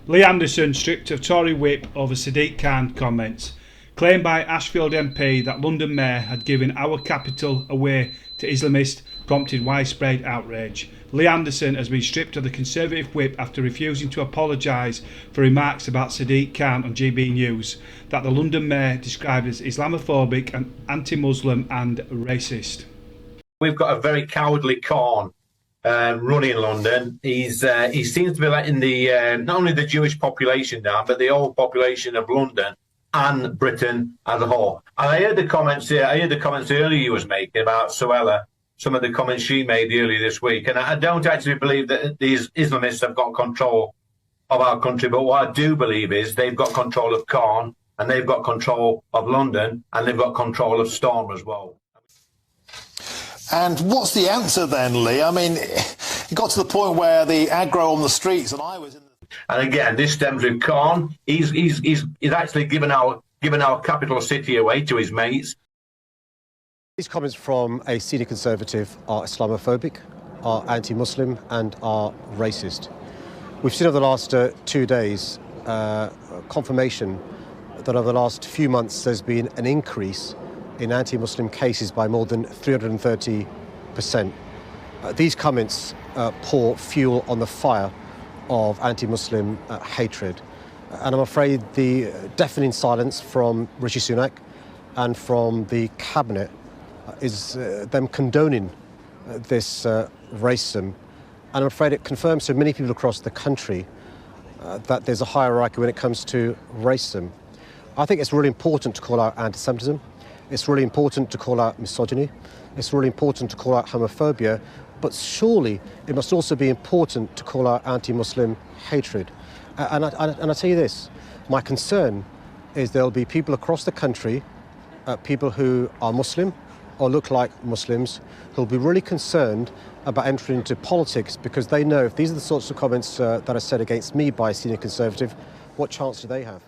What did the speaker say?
Lee Anderson stripped of Tory whip over Sadiq Khan comments. Claimed by Ashfield MP that London Mayor had given our capital away to Islamists prompted widespread outrage. Lee Anderson has been stripped of the Conservative whip after refusing to apologise for remarks about Sadiq Khan on GB News that the London Mayor described as Islamophobic and anti-Muslim and racist. We've got a very cowardly Khan running London. He seems to be letting the not only the Jewish population down, but the whole population of London and Britain as a whole. And I heard the comments earlier you was making about Suella, some of the comments she made earlier this week. And I don't actually believe that these Islamists have got control of our country. But what I do believe is they've got control of Khan, and they've got control of London, and they've got control of Storm as well. And what's the answer then, Lee? I mean, it got to the point where the aggro on the streets, and I was in the... And again, this stems with Khan. He's actually given our capital city away to his mates. These comments from a senior Conservative are Islamophobic, are anti-Muslim and are racist. We've seen over the last 2 days confirmation that over the last few months there's been an increase in anti-Muslim cases by more than 330%. These comments pour fuel on the fire of anti-Muslim hatred. And I'm afraid the deafening silence from Rishi Sunak and from the Cabinet is them condoning this racism. And I'm afraid it confirms to many people across the country that there's a hierarchy when it comes to racism. I think it's really important to call out anti-Semitism. It's really important to call out misogyny. It's really important to call out homophobia. But surely it must also be important to call out anti-Muslim hatred. And I tell you this, my concern is there'll be people across the country, people who are Muslim or look like Muslims, who'll be really concerned about entering into politics because they know if these are the sorts of comments that are said against me by a senior Conservative, what chance do they have?